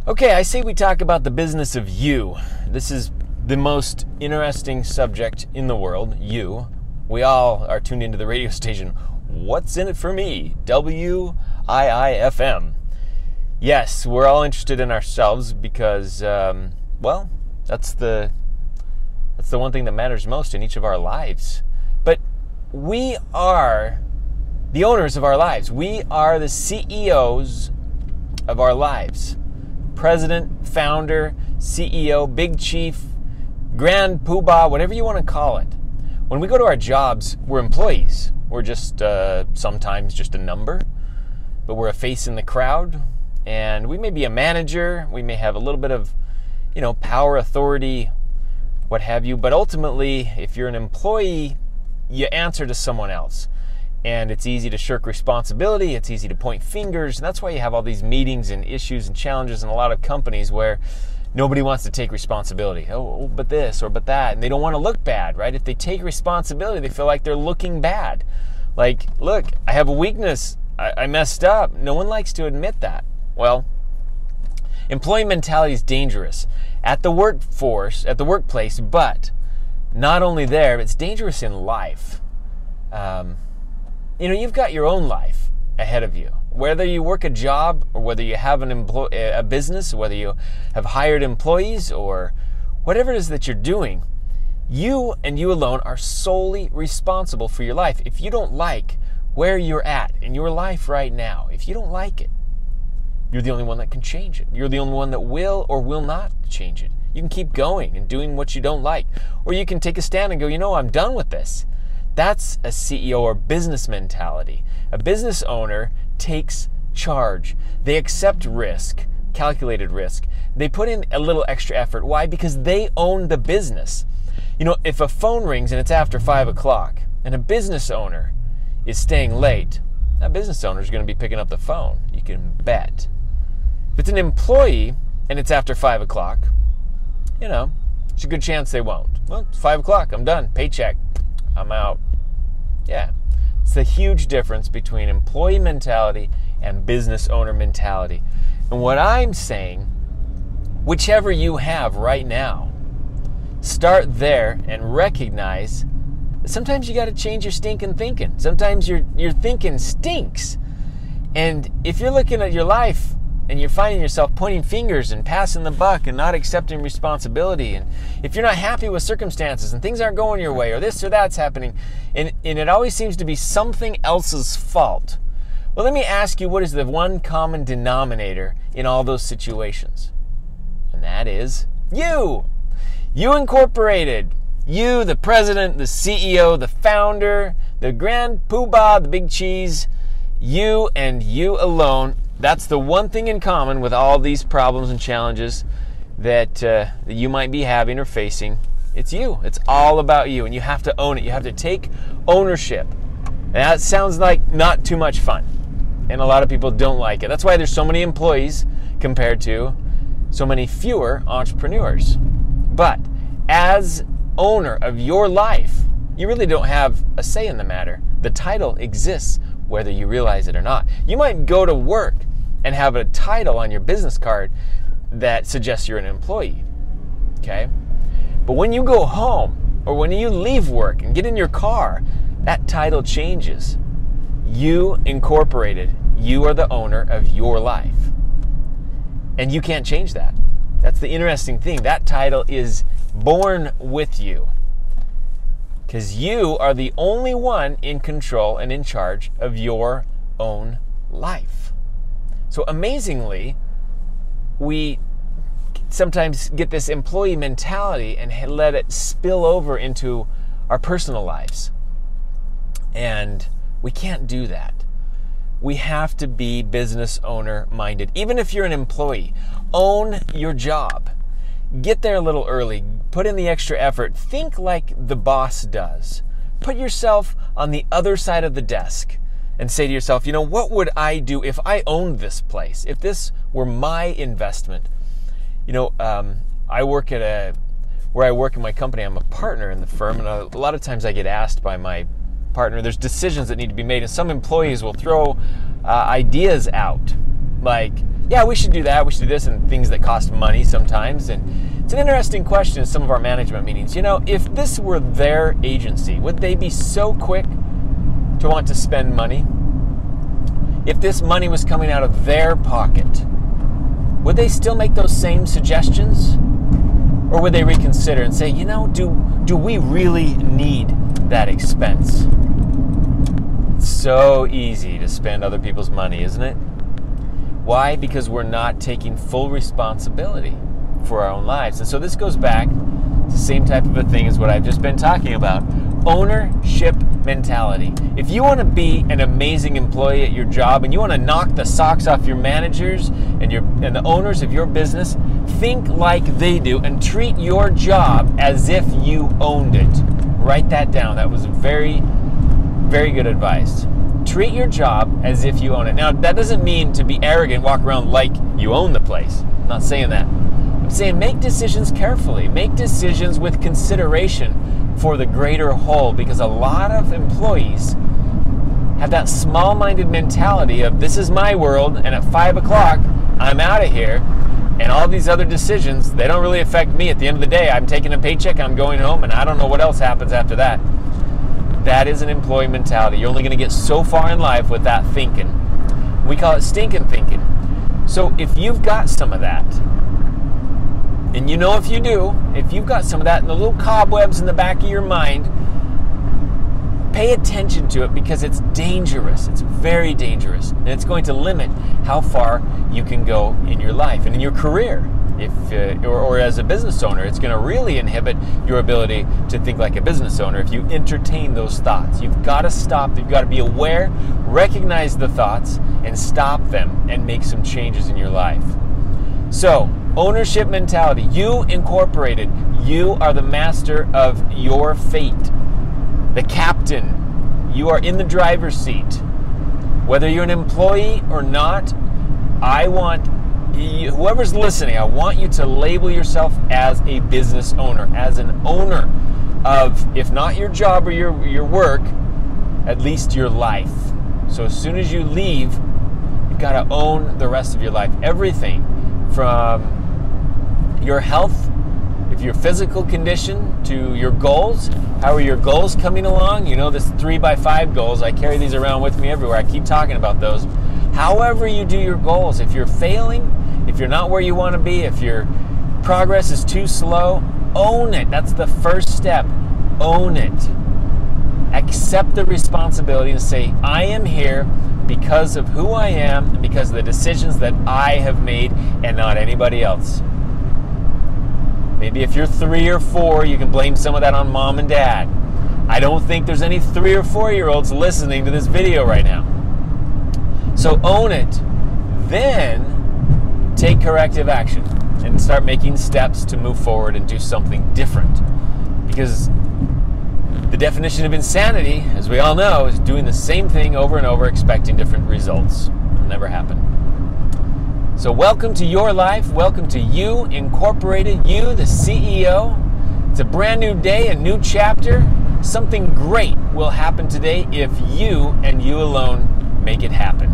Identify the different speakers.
Speaker 1: Okay, I say we talk about the business of you. This is the most interesting subject in the world, you. We all are tuned into the radio station. What's in it for me? WIIFM. Yes, we're all interested in ourselves because, well, that's the one thing that matters most in each of our lives. But we are the owners of our lives. We are the CEOs of our lives. President, founder, CEO, big chief, grand poobah, whatever you want to call it. When we go to our jobs, we're employees. We're just sometimes just a number, but we're a face in the crowd. And we may be a manager. We may have a little bit of, power, authority, what have you. But ultimately, if you're an employee, you answer to someone else. And it's easy to shirk responsibility. It's easy to point fingers. And that's why you have all these meetings and issues and challenges in a lot of companies where nobody wants to take responsibility. Oh, but this or but that. And they don't want to look bad, right? If they take responsibility, they feel like they're looking bad. Like, look, I have a weakness. I messed up. No one likes to admit that. Well, employee mentality is dangerous at the workforce, at the workplace, but not only there, it's dangerous in life. You've got your own life ahead of you. Whether you work a job or whether you have a business, whether you have hired employees or whatever it is that you're doing, you and you alone are solely responsible for your life. If you don't like where you're at in your life right now, if you don't like it, you're the only one that can change it. You're the only one that will or will not change it. You can keep going and doing what you don't like. Or you can take a stand and go, I'm done with this. That's a CEO or business mentality. A business owner takes charge. They accept risk, calculated risk. They put in a little extra effort. Why? Because they own the business. If a phone rings and it's after 5 o'clock and a business owner is staying late, that business owner is going to be picking up the phone. You can bet. If it's an employee and it's after 5 o'clock, it's a good chance they won't. Well, it's 5 o'clock. I'm done. Paycheck. I'm out. Yeah. It's the huge difference between employee mentality and business owner mentality. And what I'm saying, whichever you have right now, start there and recognize that sometimes you got to change your stinking thinking. Sometimes your thinking stinks. And if you're looking at your life and you're finding yourself pointing fingers and passing the buck and not accepting responsibility, and if you're not happy with circumstances and things aren't going your way or this or that's happening, and it always seems to be something else's fault, well, let me ask you, what is the one common denominator in all those situations? And that is you. You Incorporated. You, the president, the CEO, the founder, the grand poobah, the big cheese. You and you alone. That's the one thing in common with all these problems and challenges that you might be having or facing. It's you. It's all about you, and you have to own it. You have to take ownership. And that sounds like not too much fun, and a lot of people don't like it. That's why there's so many employees compared to so many fewer entrepreneurs. But as owner of your life, you really don't have a say in the matter. The title exists whether you realize it or not. You might go to work and have a title on your business card that suggests you're an employee, okay? But when you go home or when you leave work and get in your car, that title changes. You Incorporated. You are the owner of your life. And you can't change that. That's the interesting thing. That title is born with you, because you are the only one in control and in charge of your own life. So amazingly, we sometimes get this employee mentality and let it spill over into our personal lives. And we can't do that. We have to be business owner minded. Even if you're an employee, own your job. Get there a little early. Put in the extra effort. Think like the boss does. Put yourself on the other side of the desk and say to yourself, what would I do if I owned this place? If this were my investment? I work where I work in my company, I'm a partner in the firm, and a lot of times I get asked by my partner, there's decisions that need to be made, and some employees will throw ideas out, like, yeah, we should do that, we should do this, and things that cost money sometimes. And it's an interesting question in some of our management meetings. You know, if this were their agency, would they be so quick to want to spend money? If this money was coming out of their pocket, would they still make those same suggestions? Or would they reconsider and say, you know, do we really need that expense? It's so easy to spend other people's money, isn't it? Why? Because we're not taking full responsibility for our own lives. And so this goes back to the same type of a thing as what I've just been talking about. Ownership mentality. If you want to be an amazing employee at your job and you want to knock the socks off your managers and the owners of your business, think like they do and treat your job as if you owned it. Write that down. That was very, very good advice. Treat your job as if you own it. Now, that doesn't mean to be arrogant, walk around like you own the place. I'm not saying that. I'm saying make decisions carefully. Make decisions with consideration for the greater whole, because a lot of employees have that small-minded mentality of this is my world, and at 5 o'clock, I'm out of here, and all these other decisions, they don't really affect me. At the end of the day, I'm taking a paycheck, I'm going home, and I don't know what else happens after that. That is an employee mentality. You're only going to get so far in life with that thinking. We call it stinking thinking. So if you've got some of that, and you know if you do, if you've got some of that in the little cobwebs in the back of your mind, pay attention to it, because it's dangerous. It's very dangerous. And it's going to limit how far you can go in your life and in your career. Or as a business owner, it's going to really inhibit your ability to think like a business owner if you entertain those thoughts. You've got to stop. You've got to be aware, recognize the thoughts, and stop them and make some changes in your life. So, ownership mentality. You incorporated. You are the master of your fate. The captain. You are in the driver's seat. Whether you're an employee or not, I want whoever's listening, I want you to label yourself as a business owner, as an owner of, if not your job or your work, at least your life. So as soon as you leave, you've got to own the rest of your life. Everything from your health, if your physical condition, to your goals. How are your goals coming along? You know, this 3x5 goals, I carry these around with me everywhere. I keep talking about those. However you do your goals, if you're failing, if you're not where you want to be, if your progress is too slow, own it. That's the first step. Own it. Accept the responsibility and say, I am here because of who I am, because of the decisions that I have made, and not anybody else. Maybe if you're 3 or 4, you can blame some of that on mom and dad. I don't think there's any 3 or 4-year-olds listening to this video right now. So own it. Then take corrective action and start making steps to move forward and do something different. Because the definition of insanity, as we all know, is doing the same thing over and over, expecting different results. It'll never happen. So welcome to your life. Welcome to You Incorporated, you, the CEO. It's a brand new day, a new chapter. Something great will happen today if you and you alone make it happen.